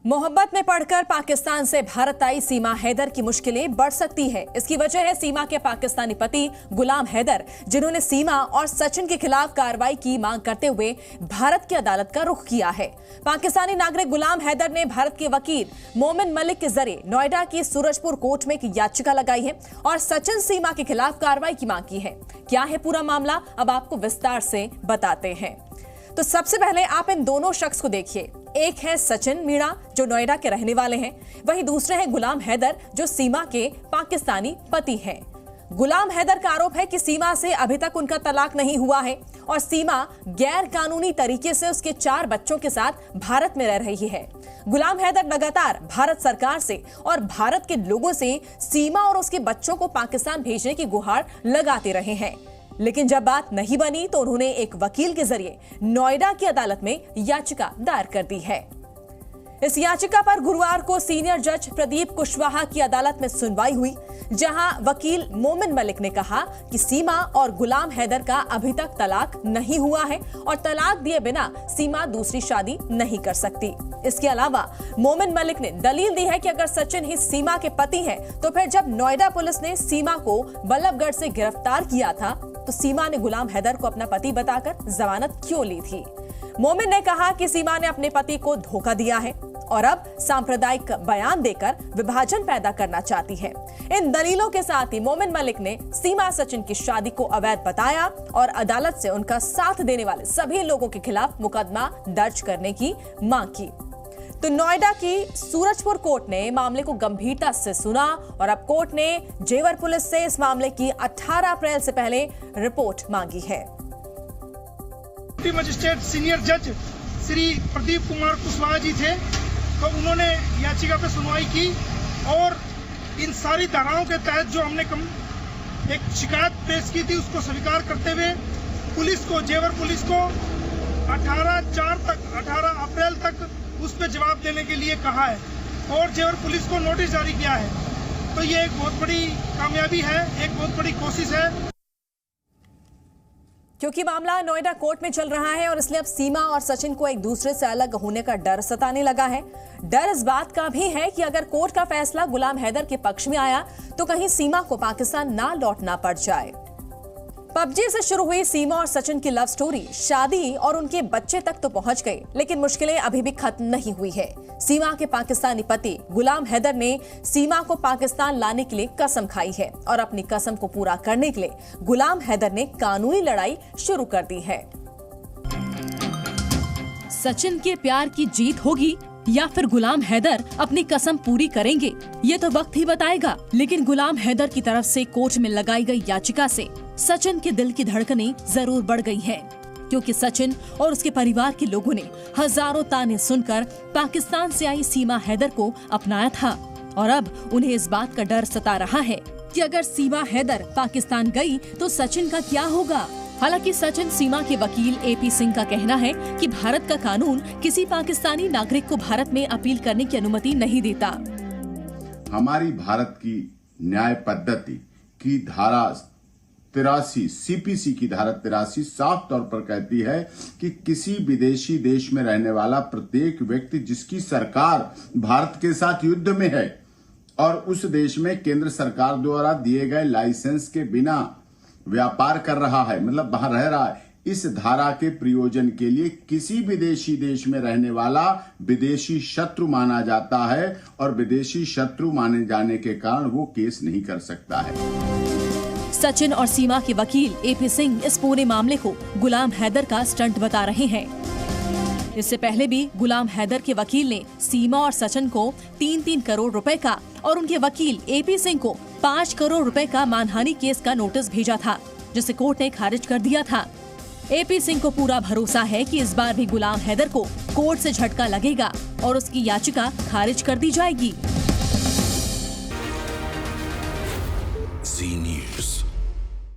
मोहब्बत में पड़कर पाकिस्तान से भारत आई सीमा हैदर की मुश्किलें बढ़ सकती है। इसकी वजह है सीमा के पाकिस्तानी पति गुलाम हैदर, जिन्होंने सीमा और सचिन के खिलाफ कार्रवाई की मांग करते हुए भारत की अदालत का रुख किया है। पाकिस्तानी नागरिक गुलाम हैदर ने भारत के वकील मोमिन मलिक के जरिए नोएडा की सूरजपुर कोर्ट में एक याचिका लगाई है और सचिन सीमा के खिलाफ कार्रवाई की मांग की है। क्या है पूरा मामला, अब आपको विस्तार से बताते हैं। तो सबसे पहले आप इन दोनों शख्स को देखिए। एक है सचिन मीणा, जो नोएडा के रहने वाले हैं, वहीं दूसरे हैं गुलाम हैदर, जो सीमा के पाकिस्तानी पति हैं। गुलाम हैदर का आरोप है कि सीमा से अभी तक उनका तलाक नहीं हुआ है और सीमा गैर कानूनी तरीके से उसके 4 बच्चों के साथ भारत में रह रही है। गुलाम हैदर लगातार भारत सरकार से और भारत के लोगों से सीमा और उसके बच्चों को पाकिस्तान भेजने की गुहार लगाते रहे हैं, लेकिन जब बात नहीं बनी तो उन्होंने एक वकील के जरिए नोएडा की अदालत में याचिका दायर कर दी है। इस याचिका पर गुरुवार को सीनियर जज प्रदीप कुशवाहा की अदालत में सुनवाई हुई, जहां वकील मोमिन मलिक ने कहा कि सीमा और गुलाम हैदर का अभी तक तलाक नहीं हुआ है और तलाक दिए बिना सीमा दूसरी शादी नहीं कर सकती। इसके अलावा मोमिन मलिक ने दलील दी है कि अगर सचिन ही सीमा के पति हैं, तो फिर जब नोएडा पुलिस ने सीमा को बल्लभगढ़ से गिरफ्तार किया था तो सीमा ने गुलाम हैदर को अपना पति बताकर जमानत क्यों ली थी। मोमिन ने कहा कि सीमा ने अपने पति को धोखा दिया है और अब सांप्रदायिक बयान देकर विभाजन पैदा करना चाहती है। इन दलीलों के साथ ही मोमिन मलिक ने सीमा सचिन की शादी को अवैध बताया और अदालत से उनका साथ देने वाले सभी लोगों के खिलाफ मुकदमा दर्ज करने की मांग की। तो नोएडा की सूरजपुर कोर्ट ने मामले को गंभीरता से सुना और अब कोर्ट ने जेवर पुलिस से इस मामले की 18 अप्रैल से पहले रिपोर्ट मांगी है। मजिस्ट्रेट सीनियर जज श्री प्रदीप कुमार कुशवाहा जी थे, तो उन्होंने याचिका पे सुनवाई की और इन सारी धाराओं के तहत जो हमने एक शिकायत पेश की थी उसको स्वीकार करते हुए पुलिस को, जेवर पुलिस को 18 अप्रैल तक उस पर जवाब देने के लिए कहा है और जेवर पुलिस को नोटिस जारी किया है। तो ये एक बहुत बड़ी कामयाबी है, एक बहुत बड़ी कोशिश है। क्योंकि मामला नोएडा कोर्ट में चल रहा है और इसलिए अब सीमा और सचिन को एक दूसरे से अलग होने का डर सताने लगा है। डर इस बात का भी है कि अगर कोर्ट का फैसला गुलाम हैदर के पक्ष में आया तो कहीं सीमा को पाकिस्तान ना लौटना पड़ जाए। पबजी से शुरू हुई सीमा और सचिन की लव स्टोरी शादी और उनके बच्चे तक तो पहुंच गई, लेकिन मुश्किलें अभी भी खत्म नहीं हुई है। सीमा के पाकिस्तानी पति गुलाम हैदर ने सीमा को पाकिस्तान लाने के लिए कसम खाई है और अपनी कसम को पूरा करने के लिए गुलाम हैदर ने कानूनी लड़ाई शुरू कर दी है। सचिन के प्यार की जीत होगी या फिर गुलाम हैदर अपनी कसम पूरी करेंगे, ये तो वक्त ही बताएगा। लेकिन गुलाम हैदर की तरफ से कोर्ट में लगाई गई याचिका से सचिन के दिल की धड़कनें जरूर बढ़ गई हैं, क्योंकि सचिन और उसके परिवार के लोगों ने हजारों ताने सुनकर पाकिस्तान से आई सीमा हैदर को अपनाया था और अब उन्हें इस बात का डर सता रहा है कि अगर सीमा हैदर पाकिस्तान गई तो सचिन का क्या होगा। हालांकि सचिन सीमा के वकील AP सिंह का कहना है कि भारत का कानून किसी पाकिस्तानी नागरिक को भारत में अपील करने की अनुमति नहीं देता। हमारी भारत की न्याय पद्धति की धारा 83 CPC की धारा 83 साफ तौर पर कहती है कि किसी विदेशी देश में रहने वाला प्रत्येक व्यक्ति जिसकी सरकार भारत के साथ युद्ध में है और उस देश में केंद्र सरकार द्वारा दिए गए लाइसेंस के बिना व्यापार कर रहा है, मतलब बाहर रह रहा है, इस धारा के प्रयोजन के लिए किसी विदेशी देश में रहने वाला विदेशी शत्रु माना जाता है और विदेशी शत्रु माने जाने के कारण वो केस नहीं कर सकता है। सचिन और सीमा के वकील AP सिंह इस पूरे मामले को गुलाम हैदर का स्टंट बता रहे हैं। इससे पहले भी गुलाम हैदर के वकील ने सीमा और सचिन को 3-3 करोड़ रुपए का और उनके वकील AP सिंह को 5 करोड़ रुपए का मानहानि केस का नोटिस भेजा था, जिसे कोर्ट ने खारिज कर दिया था। AP सिंह को पूरा भरोसा है कि इस बार भी गुलाम हैदर को कोर्ट से झटका लगेगा और उसकी याचिका खारिज कर दी जाएगी।